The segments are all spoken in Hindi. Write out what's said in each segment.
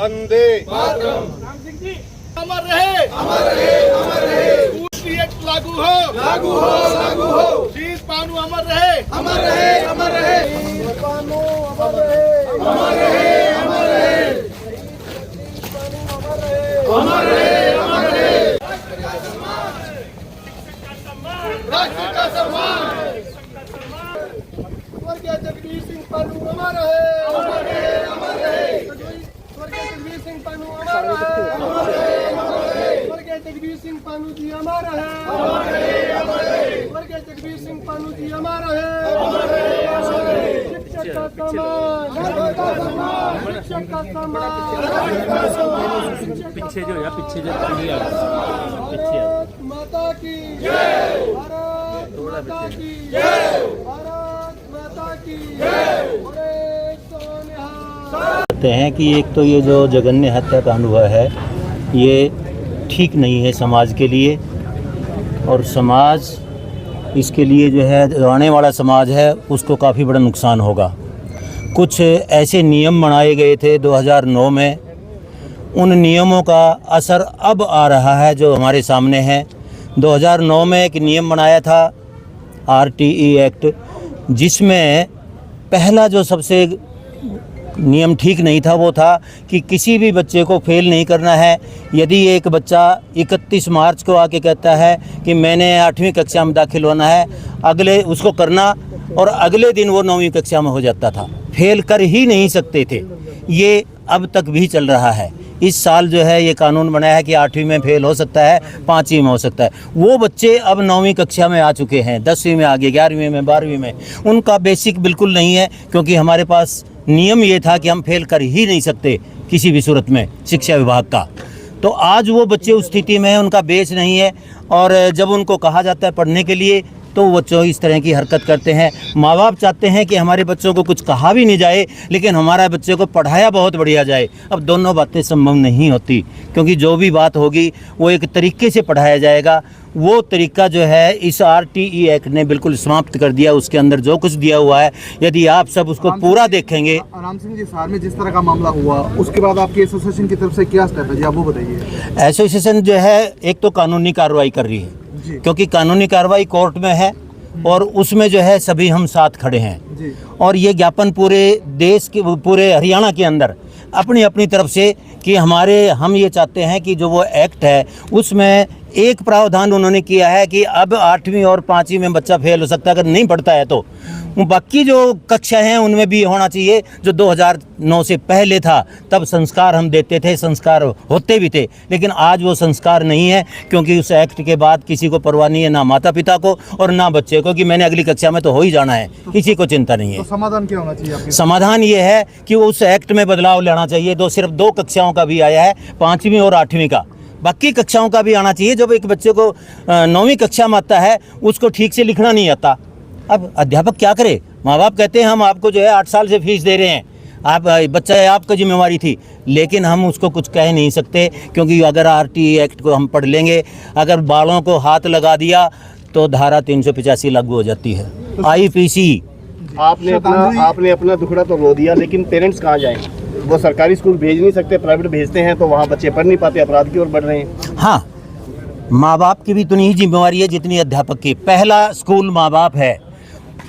वंदे मातरम। राम सिंह जी अमर रहे, अमर रहे, अमर रहे। दूसरी एक्ट लागू हो, लागू हो, लागू हो। शीश पानू अमर रहे, अमर रहे, अमर रहे। पानू अमर रहे, अमर रहे, अमर रहे। अमर रहे, अमर रहे। राष्ट्र का सम्मान। स्वर्गीय जगदीश सिंह पानू अमर रहे, अमर रहे, अमर रहे। स्वर्गीय जगदीश सिंह पानू अमर रहे, अमर रहे, अमर रहे। स्वर्गीय जगदीश सिंह पानू जी अमर रहे, अमर रहे, अमर रहे। स्वर्गीय जगदीश सिंह पानू जी अमर रहे, अमर रहे, अमर रहे। शिक्षक का सम्मान, शिक्षक का सम्मान। शिक्षक का सम्मान, राष्ट्र का सम्मान। पीछे जो है पीछे जो पीछे भारत माता की जय, भारत माता की जय, भारत माता की जय। बोले सोनिहाल। कहते हैं कि एक तो ये जो जघन्य हत्याकांड हुआ है ये ठीक नहीं है समाज के लिए, और समाज इसके लिए जो है जो आने वाला समाज है उसको काफ़ी बड़ा नुकसान होगा। कुछ ऐसे नियम बनाए गए थे 2009 में, उन नियमों का असर अब आ रहा है जो हमारे सामने है। 2009 में एक नियम बनाया था RTE एक्ट, जिसमें पहला जो सबसे नियम ठीक नहीं था वो था कि किसी भी बच्चे को फेल नहीं करना है। यदि एक बच्चा 31 मार्च को आके कहता है कि मैंने 8वीं कक्षा में दाखिल होना है, अगले उसको करना और अगले दिन वो 9वीं कक्षा में हो जाता था, फेल कर ही नहीं सकते थे। ये अब तक भी चल रहा है। इस साल जो है ये कानून बनाया है कि 8वीं में फेल हो सकता है, 5वीं में हो सकता है। वो बच्चे अब 9वीं कक्षा में आ चुके हैं, 10वीं में आ गए, 11वीं में, 12वीं में। उनका बेसिक बिल्कुल नहीं है, क्योंकि हमारे पास नियम ये था कि हम फेल कर ही नहीं सकते किसी भी सूरत में, शिक्षा विभाग का। तो आज वो बच्चे उस स्थिति में हैं, उनका बेस नहीं है, और जब उनको कहा जाता है पढ़ने के लिए तो वो बच्चों इस तरह की हरकत करते हैं। माँ बाप चाहते हैं कि हमारे बच्चों को कुछ कहा भी नहीं जाए, लेकिन हमारा बच्चे को पढ़ाया बहुत बढ़िया जाए। अब दोनों बातें संभव नहीं होती, क्योंकि जो भी बात होगी वो एक तरीके से पढ़ाया जाएगा। वो तरीका जो है इस RTE एक्ट ने बिल्कुल समाप्त कर दिया। उसके अंदर जो कुछ दिया हुआ है, यदि आप सब उसको पूरा देखेंगे। राम सिंह जी, साल में जिस तरह का मामला हुआ उसके बाद आपकी एसोसिएशन की तरफ से क्या स्टेप है जी, आप वो बताइए। एसोसिएशन जो है एक तो कानूनी कार्रवाई कर रही है, क्योंकि कानूनी कार्रवाई कोर्ट में है और उसमें जो है सभी हम साथ खड़े हैं जी। और ये ज्ञापन पूरे देश के, पूरे हरियाणा के अंदर अपनी अपनी तरफ से कि हम ये चाहते हैं कि जो वो एक्ट है उसमें एक प्रावधान उन्होंने किया है कि अब 8वीं और 5वीं में बच्चा फेल हो सकता है अगर नहीं पढ़ता है तो। बाकी जो कक्षा हैं उनमें भी होना चाहिए जो 2009 से पहले था। तब संस्कार हम देते थे, संस्कार होते भी थे, लेकिन आज वो संस्कार नहीं है, क्योंकि उस एक्ट के बाद किसी को परवाह नहीं है, ना माता पिता को और ना बच्चे को, कि मैंने अगली कक्षा में तो हो ही जाना है, किसी को चिंता नहीं है। तो समाधान क्या होना चाहिए आपके? समाधान ये है कि उस एक्ट में बदलाव लेना चाहिए। सिर्फ 2 कक्षाओं का भी आया है, 5वीं और 8वीं का, बाकी कक्षाओं का भी आना चाहिए। जब एक बच्चे को 9वीं कक्षा में आता है उसको ठीक से लिखना नहीं आता, अब अध्यापक क्या करे? माँ बाप कहते हैं हम आपको जो है 8 साल से फीस दे रहे हैं, आप बच्चा है, आपका जिम्मेवारी थी, लेकिन हम उसको कुछ कह नहीं सकते, क्योंकि अगर RTE एक्ट को हम पढ़ लेंगे, अगर बालों को हाथ लगा दिया तो धारा 385 लागू हो जाती है, IPC। आपने अपना दुखड़ा तो रो दिया, लेकिन पेरेंट्स कहाँ जाएं? वो सरकारी स्कूल भेज नहीं सकते, प्राइवेट भेजते हैं तो वहाँ बच्चे पढ़ नहीं पाते, अपराध की ओर बढ़ रहे हैं। हाँ, माँ बाप की भी उतनी ही जिम्मेवारी है जितनी अध्यापक की। पहला स्कूल माँ बाप है।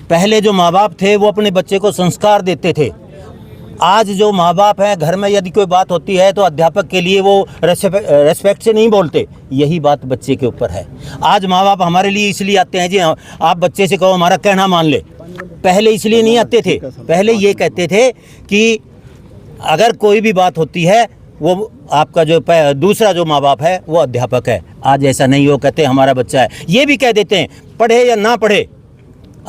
पहले जो माँ बाप थे वो अपने बच्चे को संस्कार देते थे। आज जो माँ बाप हैं, घर में यदि कोई बात होती है तो अध्यापक के लिए वो रेस्पेक्ट से नहीं बोलते, यही बात बच्चे के ऊपर है। आज माँ बाप हमारे लिए इसलिए आते हैं जी, आप बच्चे से कहो हमारा कहना मान ले। पहले इसलिए नहीं आते थे, पहले ये कहते थे कि अगर कोई भी बात होती है वो आपका जो दूसरा जो माँ बाप है वो अध्यापक है। आज ऐसा नहीं, हो कहते हमारा बच्चा है, ये भी कह देते हैं पढ़े या ना पढ़े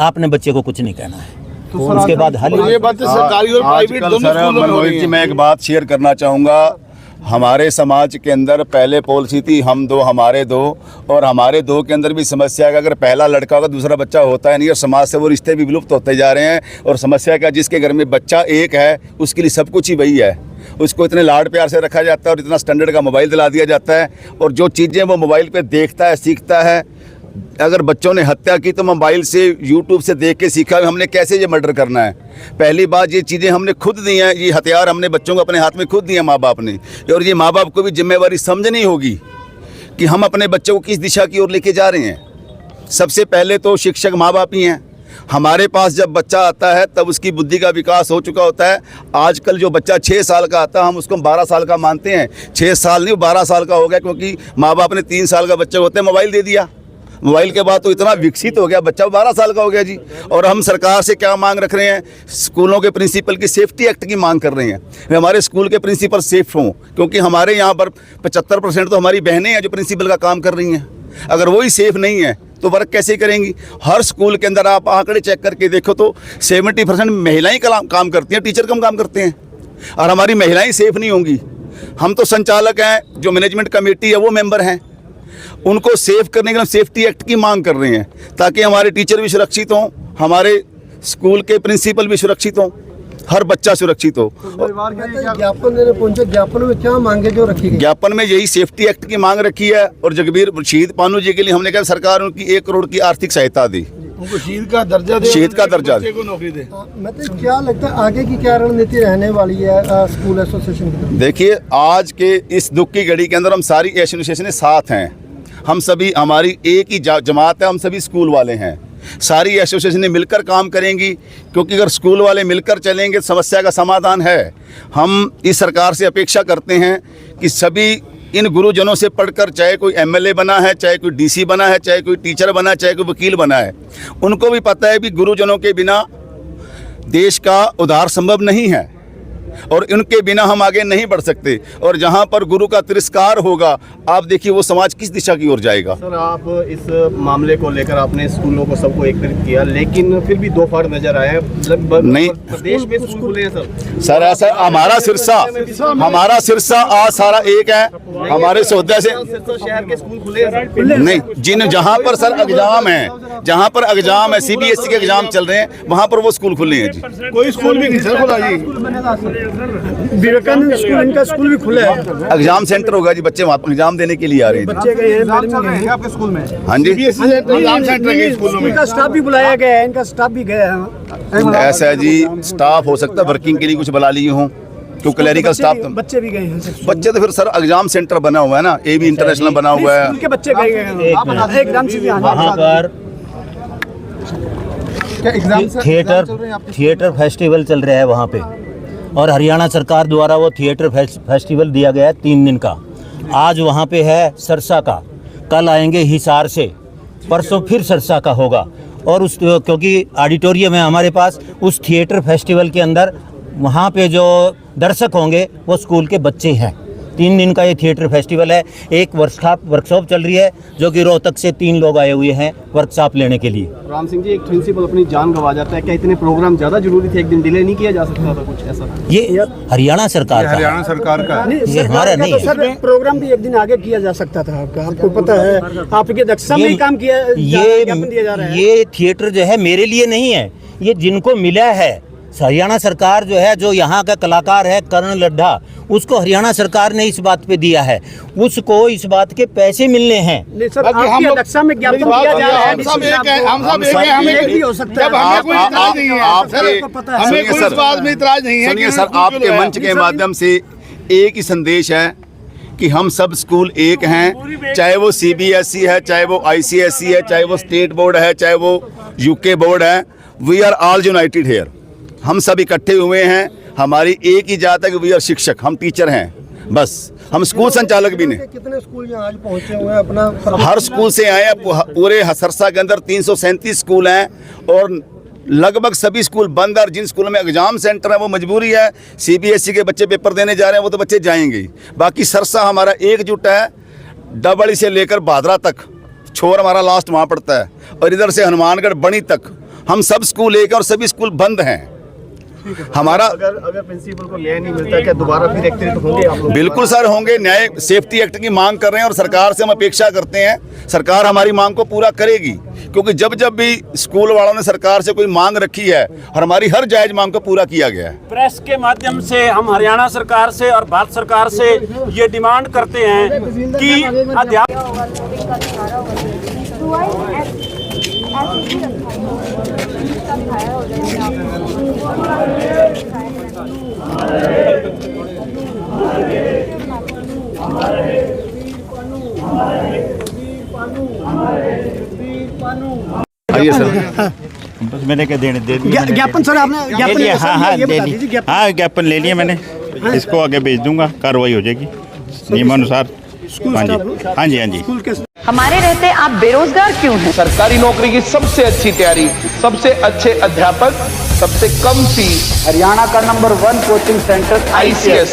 आपने बच्चे को कुछ नहीं कहना है। तो उसके बाद हल ये बात सरकारी और प्राइवेट दोनों स्कूलों में हो रही है। मैं एक बात शेयर करना चाहूँगा। हमारे समाज के अंदर पहले पॉलिसी थी हम दो हमारे दो, और हमारे दो के अंदर भी समस्या है कि अगर पहला लड़का होगा दूसरा बच्चा होता है नहीं, और समाज से वो रिश्ते भी विलुप्त होते जा रहे हैं। और समस्या क्या, जिसके घर में बच्चा एक है उसके लिए सब कुछ ही वही है, उसको इतने लाड प्यार से रखा जाता है और इतना स्टैंडर्ड का मोबाइल दिला दिया जाता है, और जो चीज़ें वो मोबाइल पे देखता है सीखता है अगर बच्चों ने हत्या की तो मोबाइल से यूट्यूब से देख के सीखा हमने कैसे ये मर्डर करना है। पहली बात ये चीज़ें हमने खुद दी हैं, ये हथियार हमने बच्चों को अपने हाथ में खुद दिए माँ बाप ने, और ये माँ बाप को भी जिम्मेवारी समझनी होगी कि हम अपने बच्चों को किस दिशा की ओर लेके जा रहे हैं। सबसे पहले तो शिक्षक माँ बाप ही हैं। हमारे पास जब बच्चा आता है तब उसकी बुद्धि का विकास हो चुका होता है। आजकल जो बच्चा 6 साल का आता है हम उसको 12 साल का मानते हैं। 6 साल नहीं 12 साल का हो गया, क्योंकि माँ बाप ने 3 साल का बच्चा होते हैं मोबाइल दे दिया। मोबाइल के बाद तो इतना विकसित हो गया बच्चा 12 साल का हो गया जी। और हम सरकार से क्या मांग रख रहे हैं? स्कूलों के प्रिंसिपल की सेफ्टी एक्ट की मांग कर रहे हैं। हमारे स्कूल के प्रिंसिपल सेफ हों, क्योंकि हमारे यहाँ पर 75% तो हमारी बहनें हैं जो प्रिंसिपल का काम कर रही हैं। अगर वही सेफ नहीं है तो वर्क कैसे करेंगी? हर स्कूल के अंदर आप आंकड़े चेक करके देखो तो 70% महिलाएं काम करती हैं, टीचर कम काम करते हैं। और हमारी महिलाएं सेफ नहीं होंगी। हम तो संचालक हैं, जो मैनेजमेंट कमेटी है वो मेंबर हैं, उनको सेव करने के लिए सेफ्टी एक्ट की मांग कर रहे हैं, ताकि हमारे टीचर भी सुरक्षित हों, हमारे स्कूल के प्रिंसिपल भी सुरक्षित हों, हर बच्चा सुरक्षित हो। ज्ञापन देने पहुंचे, ज्ञापन में क्या मांगे जो रखी गई? ज्ञापन में यही सेफ्टी एक्ट की मांग रखी है, और जगबीर शहीद पानू जी के लिए हमने कहा सरकार उनकी 1 करोड़ की आर्थिक सहायता दी, उनको शहीद का दर्जा दे, शहीद का दर्जा दे। को नौकरी दे। मतलब क्या लगता है आगे की क्या रणनीति रहने वाली है स्कूल एसोसिएशन की तरफ? देखिए, आज के इस दुख की घड़ी के अंदर हम सारी एसोसिएशन साथ हैं। हम सभी, हमारी एक ही जमात है, हम सभी स्कूल वाले हैं। सारी एसोसिएशनें मिलकर काम करेंगी, क्योंकि अगर स्कूल वाले मिलकर चलेंगे समस्या का समाधान है। हम इस सरकार से अपेक्षा करते हैं कि सभी इन गुरुजनों से पढ़कर, चाहे कोई एमएलए बना है, चाहे कोई डीसी बना है, चाहे कोई टीचर बना है, चाहे कोई वकील बना है, उनको भी पता है कि गुरुजनों के बिना देश का उद्धार संभव नहीं है, और इनके बिना हम आगे नहीं बढ़ सकते। और जहां पर गुरु का तिरस्कार होगा, आप देखिए वो समाज किस दिशा की ओर जाएगा। सर, आप इस मामले को लेकर आपने स्कूलों को सबको एकत्रित किया, लेकिन फिर भी 2 फाड़ नजर आए। लगभग नहीं, प्रदेश में स्कूल खुले हैं सर। ऐसा हमारा सिरसा आज सारा एक है। हमारे सौदा से शहर के स्कूल खुले हैं नहीं, जहां पर सर एग्जाम है, जहां पर एग्जाम है, सीबीएसई के एग्जाम चल रहे हैं, वहां पर वो स्कूल खुले हैं जी। कोई स्कूल भी नहीं सर खुला जी। विवेकानंद स्कूल, इनका स्कूल भी खुला है। एग्जाम सेंटर होगा जी, बच्चे वहाँ पर एग्जाम देने के लिए आ रहे हैं। बच्चे गए हैं आपके स्कूल में? हाँ जी, इनका स्टाफ भी बुलाया गया है, इनका स्टाफ भी गया है। ऐसा है जी, स्टाफ हो सकता है वर्किंग के लिए कुछ बुला लिए हों, तो क्लरिकल स्टाफ तो बच्चे भी गए हैं। बच्चे तो फिर सर एग्जाम सेंटर बना हुआ है ना, एबी इंटरनेशनल बना हुआ है। उनके बच्चे गए हैं एग्जाम से भी आने। वहाँ पर थिएटर फेस्टिवल चल रहा है वहाँ पे, और हरियाणा सरकार द्वारा वो थिएटर फेस्टिवल दिया गया है 3 दिन का। आज वहाँ पे है सरसा का, कल आएंगे हिसार से, परसों फिर सरसा का होगा। और उस, क्योंकि ऑडिटोरियम है हमारे पास, उस थिएटर फेस्टिवल के अंदर वहाँ पे जो दर्शक होंगे वो स्कूल के बच्चे हैं। 3 दिन का ये थिएटर फेस्टिवल है। एक वर्कशॉप चल रही है, जो कि रोहतक से 3 लोग आए हुए हैं वर्कशॉप लेने के लिए। राम सिंह जी, एक प्रिंसिपल अपनी जान गंवा जाता है, क्या इतने प्रोग्राम ज्यादा जरूरी थे? एक दिन डिले नहीं किया जा सकता था कुछ ऐसा? ये हरियाणा सरकार का, हरियाणा सरकार का ये हमारा नहीं है। सर, प्रोग्राम भी एक दिन आगे किया जा सकता था। आपको पता है, आपके अध्यक्षता में ही काम किया, ज्ञापन दिया जा रहा है। ये थिएटर जो है मेरे लिए नहीं है, ये जिनको मिला है। हरियाणा सरकार जो है, जो यहाँ का कलाकार है कर्ण लड्ढा, उसको हरियाणा सरकार ने इस बात पे दिया है, उसको इस बात के पैसे मिलने हैं। नहीं सर, आपकी अध्यक्षता में ज्ञापन दिया जा रहा है। हम सब एक हैं, हमें भी हो सकता जब हमें कोई इतराज नहीं है, हमें कोई इस बात में इतराज नहीं है। सुनिए सर, आपके मंच के माध्यम से एक ही संदेश है कि हम सब स्कूल एक हैं, चाहे वो सीबीएसई है, चाहे वो आईसीएसई है, चाहे वो स्टेट बोर्ड है, चाहे वो यूके बोर्ड है। We are all united here. हम सब इकट्ठे हुए हैं। हमारी एक ही जात है कि वी आर शिक्षक, हम टीचर हैं, बस। हम स्कूल संचालक भी नहीं। कितने स्कूल यहाँ आज पहुँचे हुए हैं अपना? हर स्कूल से आए हैं। पूरे सरसा के अंदर 337 स्कूल हैं, और लगभग सभी स्कूल बंद है। जिन स्कूलों में एग्जाम सेंटर है वो मजबूरी है, सीबीएसई के बच्चे पेपर देने जा रहे हैं, वो तो बच्चे जाएंगे ही। बाकी सरसा हमारा एकजुट है, डबड़ी से लेकर भादरा तक, छोर हमारा लास्ट वहाँ पड़ता है, और इधर से हनुमानगढ़ बणी तक हम सब स्कूल एक हैं, और सभी स्कूल बंद हैं। हमारा अगर प्रिंसिपल को न्याय नहीं मिलता, क्या दोबारा फिर एकत्रित होंगे आप लोग? बिल्कुल सर, होंगे। न्याय सेफ्टी एक्ट की मांग कर रहे हैं, और सरकार से हम अपेक्षा करते हैं सरकार हमारी मांग को पूरा करेगी, क्योंकि जब जब भी स्कूल वालों ने सरकार से कोई मांग रखी है, और हमारी हर जायज मांग को पूरा किया गया है। प्रेस के माध्यम से हम हरियाणा सरकार से और भारत सरकार से ये डिमांड करते हैं कि अध्यापक हुआ है ऐसे ही रखा है सब खाया हो आइए सर बस मैंने क्या देने दे दिया ज्ञापन सर आपने ज्ञापन लिया, हाँ हाँ ये ले बता ली दीजिए ज्ञापन हाँ ज्ञापन ले लिया मैंने इसको आगे भेज दूंगा कार्रवाई हो जाएगी नियमानुसार हाँ जी हाँ जी हाँ जी स्कूल के हमारे रहते आप बेरोजगार क्यों हैं? सरकारी नौकरी की सबसे अच्छी तैयारी, सबसे अच्छे अध्यापक, सबसे कम फीस, हरियाणा का नंबर 1 कोचिंग सेंटर ICS